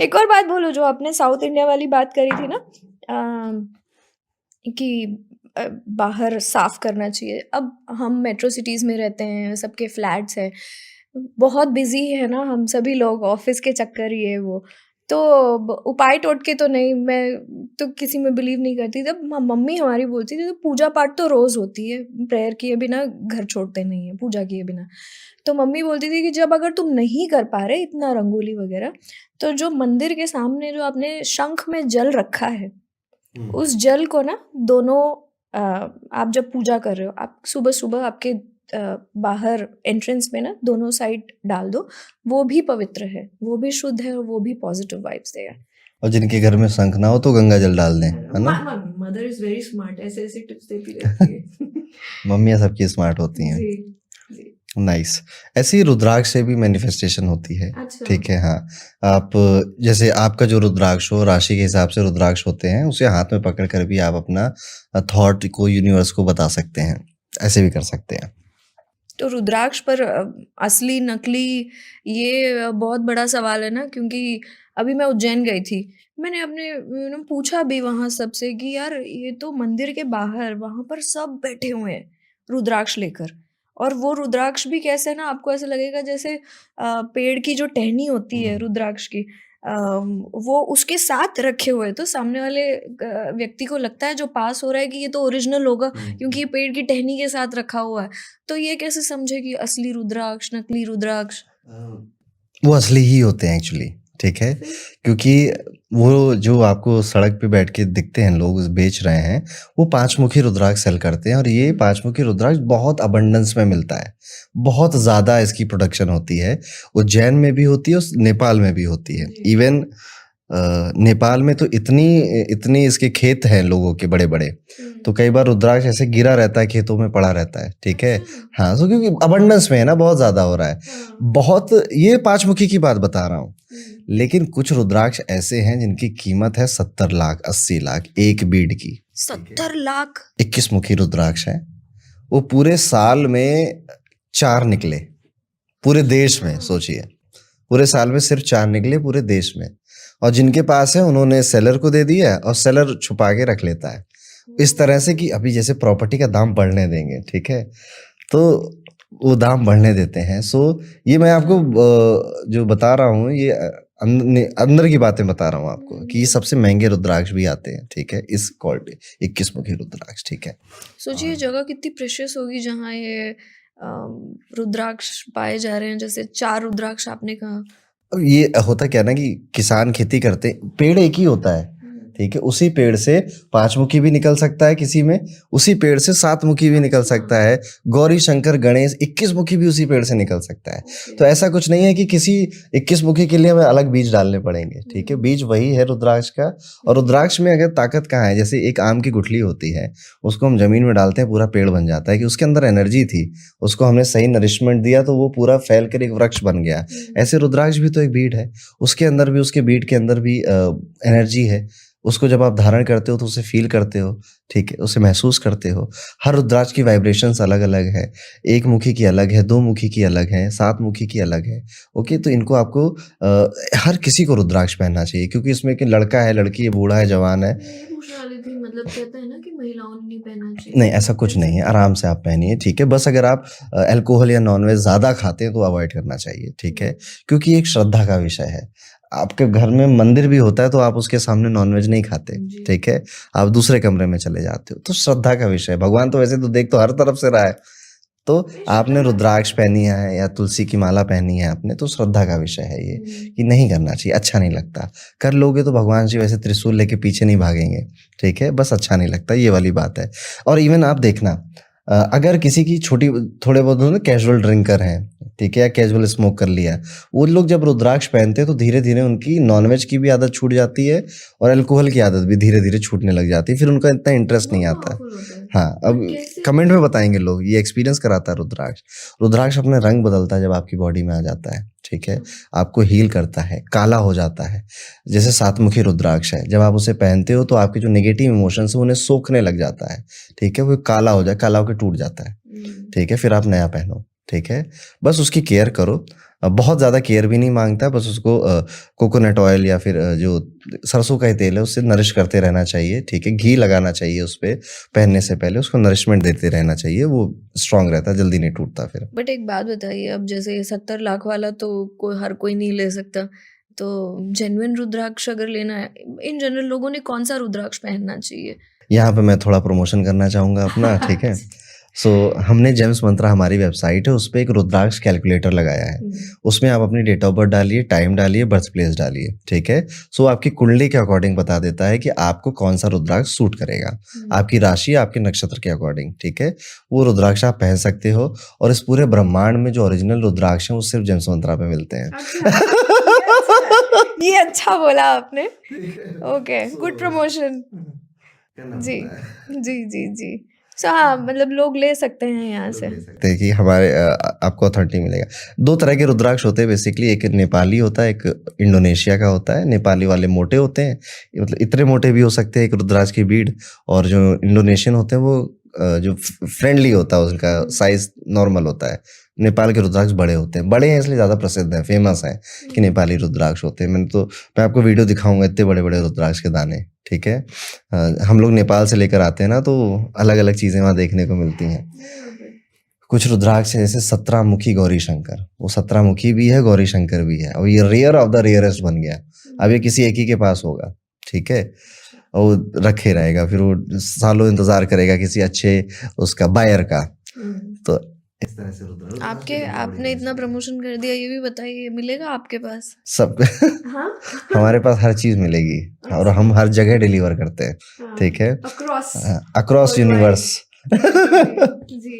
एक और बात बोलूँ, जो आपने साउथ इंडिया वाली बात करी थी ना, कि बाहर साफ करना चाहिए। अब हम मेट्रो सिटीज़ में रहते हैं, सबके फ्लैट्स हैं, बहुत बिज़ी है ना हम सभी लोग, ऑफ़िस के चक्कर ही है वो। तो उपाय टोटके तो नहीं, मैं तो किसी में बिलीव नहीं करती। जब मम्मी हमारी बोलती थी तो पूजा पाठ तो रोज़ होती है, प्रेयर किए बिना घर छोड़ते नहीं है, पूजा किए बिना। तो मम्मी बोलती थी कि जब अगर तुम नहीं कर पा रहे इतना रंगोली वगैरह, तो जो मंदिर के सामने जो आपने शंख में जल रखा है, उस जल को ना दोनों, आप जब पूजा कर रहे हो, आप सुबह-सुबह आपके बाहर एंट्रेंस में ना दोनों साइड डाल दो। वो भी पवित्र है, वो भी शुद्ध है और वो भी पॉजिटिव वाइब्स देगा। और जिनके घर में शंख ना हो तो गंगा जल डाल दें, है ना? मदर इज़ वेरी स्मार्ट, ऐसे-ऐसे टिप्स देती रहती है। मम्मियाँ सबकी स्मार्ट होती हैं। जी, जी। नाइस। ऐसे ही रुद्राक्ष से भी मैनिफेस्टेशन होती है। अच्छा। ठीक है, हाँ। आप जैसे आपका जो रुद्राक्ष हो, राशि के हिसाब से रुद्राक्ष होते हैं, उसे हाथ में पकड़ कर भी आप अपना थॉट को यूनिवर्स को बता सकते हैं। ऐसे भी कर सकते हैं। तो रुद्राक्ष पर असली नकली, ये बहुत बड़ा सवाल है ना, क्योंकि अभी मैं उज्जैन गई थी। मैंने अपने पूछा भी वहाँ सबसे कि यार ये तो मंदिर के बाहर वहाँ पर सब बैठे हुए हैं रुद्राक्ष लेकर, और वो रुद्राक्ष भी कैसे ना, आपको ऐसा लगेगा जैसे पेड़ की जो टहनी होती है रुद्राक्ष की, वो उसके साथ रखे हुए, तो सामने वाले व्यक्ति को लगता है जो पास हो रहा है कि ये तो ओरिजिनल होगा, क्योंकि ये पेड़ की टहनी के साथ रखा हुआ है। तो ये कैसे समझे कि असली रुद्राक्ष, नकली रुद्राक्ष? वो असली ही होते हैं एक्चुअली, ठीक है? फिर? क्योंकि वो जो आपको सड़क पे बैठ के दिखते हैं लोग बेच रहे हैं, वो पाँचमुखी रुद्राक्ष सेल करते हैं और ये पाँचमुखी रुद्राक्ष बहुत अबंडेंस में मिलता है। बहुत ज़्यादा इसकी प्रोडक्शन होती है। उज्जैन में भी होती है और नेपाल में भी होती है। जी। इवन नेपाल में तो इतनी इतनी इसके खेत हैं लोगों के बड़े-बड़े, तो कई बार रुद्राक्ष ऐसे गिरा रहता है, खेतों में पड़ा रहता है, ठीक है? अच्छा। हाँ, सो क्योंकि अबंडेंस में है ना, बहुत ज़्यादा हो रहा है। हाँ। बहुत, ये पाँचमुखी की बात बता रहा हूँ। हुँ। लेकिन कुछ रुद्राक्ष ऐसे हैं जिनकी कीमत है 70 लाख, 80 लाख, एक बीड की। 70 लाख? 21 मुखी रुद्राक्ष है। वो पूरे साल में 4 निकले, पूरे देश में सोचिए। पूरे साल में सिर्फ 4 निकले पूरे देश में। और जिनके पास है उन्होंने सेलर को दे दिया और सेलर छुपा के रख लेता है। इस तरह से कि अभी जैसे प्रॉपर्टी का दाम बढ़ने देंगे, ठीक है? तो वो दाम बढ़ने देते हैं। सो ये मैं आपको जो बता रहा हूँ, ये अंदर की बातें बता रहा हूँ आपको कि ये सबसे महंगे रुद्राक्ष भी आते हैं, ठीक है? इस क्वालिटी 21 मुखी रुद्राक्ष, ठीक है? सोचिए जगह कितनी प्रेशियस होगी जहाँ ये रुद्राक्ष पाए जा रहे हैं, जैसे 4 रुद्राक्ष आपने कहा। अब ये होता क्या है ना कि किसान खेती करते, पेड़ एक ही होता है, ठीक है? उसी पेड़ से 5 मुखी भी निकल सकता है किसी में, उसी पेड़ से 7 मुखी भी निकल सकता है, गौरी शंकर गणेश 21 मुखी भी उसी पेड़ से निकल सकता है। तो ऐसा कुछ नहीं है कि किसी 21 मुखी के लिए हमें अलग बीज डालने पड़ेंगे, ठीक है? बीज वही है रुद्राक्ष का। और रुद्राक्ष में अगर ताकत कहाँ है, जैसे एक आम की गुठली होती है, उसको हम जमीन में डालते हैं, पूरा पेड़ बन जाता है कि उसके अंदर एनर्जी थी, उसको हमने सही नरिशमेंट दिया तो वो पूरा फैल कर एक वृक्ष बन गया। ऐसे रुद्राक्ष भी तो एक बीड है, उसके अंदर भी, उसके बीड के अंदर भी एनर्जी है। उसको जब आप धारण करते हो तो उसे फील करते हो, ठीक है? उसे महसूस करते हो। हर रुद्राक्ष की वाइब्रेशंस अलग-अलग है। 1 मुखी की अलग है, 2 मुखी की अलग है, 7 मुखी की अलग है। ओके, तो इनको आपको हर किसी को रुद्राक्ष पहनना चाहिए, क्योंकि इसमें कि लड़का है, लड़की है, बूढ़ा है, जवान है। मैं ये पूछने वाली थी, मतलब कहते हैं ना कि महिलाओं ने नहीं पहनना चाहिए। नहीं, ऐसा कुछ नहीं है, आराम से आप पहनिए, ठीक है? बस अगर आप अल्कोहल या नॉन-वेज ज़्यादा खाते हैं तो अवॉइड करना चाहिए, ठीक है? क्योंकि ये एक श्रद्धा का विषय है। आपके घर में मंदिर भी होता है तो आप उसके सामने नॉन-वेज नहीं खाते, जी। ठीक है? आप दूसरे कमरे में चले जाते हो, तो श्रद्धा का विषय है। भगवान तो वैसे तो देख तो हर तरफ से रहा है। तो आपने रुद्राक्ष पहनी है या तुलसी की माला पहनी है आपने, तो श्रद्धा का विषय है ये, कि नहीं करना चाहिए, अच्छा नहीं लगता। कर लोगे तो भगवान जी वैसे त्रिशूल लेके पीछे नहीं भागेंगे, ठीक है? बस अच्छा नहीं लगता, ये वाली बात है। और इवन आप देखना, अगर किसी की छोटी, थोड़े बहुत ना कैजुअल ड्रिंकर हैं, ठीक है? या कैजुअल स्मोक कर लिया, वो लोग जब रुद्राक्ष पहनते हैं तो धीरे-धीरे उनकी नॉन-वेज की भी आदत छूट जाती है और अल्कोहल की आदत भी धीरे-धीरे छूटने लग जाती है, फिर उनका इतना इंटरेस्ट नहीं आता। हाँ, अब कमेंट में बताएँगे लोग, ये एक्सपीरियंस कराता है रुद्राक्ष। रुद्राक्ष अपना रंग बदलता है जब आपकी बॉडी में आ जाता है, ठीक है? आपको हील करता है, काला हो जाता है। जैसे 7 मुखी रुद्राक्ष है, जब आप उसे पहनते हो तो आपके जो नेगेटिव इमोशंस हैं उन्हें सोखने लग जाता है, ठीक है? वो काला हो जाए, काला होके टूट जाता है, ठीक है? फिर आप नया पहनो, ठीक है? बस उसकी केयर करो। बहुत ज़्यादा केयर भी नहीं मांगता है, बस उसको कोकोनट ऑयल या फिर जो सरसों का ही तेल है उससे नरिश करते रहना चाहिए, ठीक है? घी लगाना चाहिए उस पे, पहनने से पहले उसको नरिशमेंट देते रहना चाहिए, वो स्ट्रॉन्ग रहता है, जल्दी नहीं टूटता फिर। बट एक बात बताइए, अब जैसे 70 लाख वाला तो हर कोई नहीं ले सकता, तो जेन्युइन रुद्राक्ष अगर लेना है, इन जनरल लोगों ने कौन सा रुद्राक्ष पहनना चाहिए? यहाँ पे मैं थोड़ा प्रमोशन करना चाहूँगा अपना, ठीक है? सो हमने जेम्स मंत्रा हमारी वेबसाइट है, उस पे एक रुद्राक्ष कैलकुलेटर लगाया है। उसमें आप अपनी डेट ऑफ बर्थ डालिए, टाइम डालिए, बर्थ प्लेस डालिए, ठीक है? सो आपकी कुंडली के अकॉर्डिंग बता देता है कि आपको कौन सा रुद्राक्ष सूट करेगा, आपकी राशि, आपके नक्षत्र के अकॉर्डिंग, ठीक है? वो रुद्राक्ष आप पहन सकते हो और इस पूरे ब्रह्मांड में जो ओरिजिनल रुद्राक्ष हैं, वो सिर्फ जेम्स मंत्रा पे मिलते हैं। ये अच्छा बोला आपने। Okay, good promotion. जी, जी। सो हाँ, मतलब लोग ले सकते हैं यहाँ से। सकते हैं कि हमारे आपको अथॉरिटी मिलेगा। 2 तरह के रुद्राक्ष होते हैं बेसिकली, एक नेपाली होता है, एक इंडोनेशिया का होता है। नेपाली वाले मोटे होते हैं, मतलब इतने मोटे भी हो सकते हैं एक रुद्राक्ष की बीड, और जो इंडोनेशियन होते हैं वो जो फ्रेंडली होता है, उसका साइज नॉर्मल होता है। नेपाल के रुद्राक्ष बड़े होते हैं, बड़े हैं इसलिए ज़्यादा प्रसिद्ध हैं, फेमस हैं कि नेपाली रुद्राक्ष होते हैं। मैं आपको वीडियो दिखाऊंगा, इतने बड़े बड़े रुद्राक्ष के दाने, ठीक है? हम लोग नेपाल से लेकर आते हैं ना, तो अलग अलग चीज़ें वहाँ देखने को मिलती हैं। कुछ रुद्राक्ष है जैसे 17 मुखी गौरी शंकर, वो 17 मुखी भी है, गौरी शंकर भी है, और ये रेयर ऑफ द रेयरेस्ट बन गया। अब ये किसी एक ही के पास होगा, ठीक है? और वो रखे रहेगा, फिर वो सालों इंतजार करेगा किसी अच्छे उसका बायर का। तो इस तरह से रुद्राक्ष आपने इतना प्रमोशन कर दिया, ये भी बताइए मिलेगा आपके पास? सब हाँ? हमारे पास हर चीज मिलेगी और हम हर जगह डिलीवर करते हैं, ठीक है? Across across universe. जी।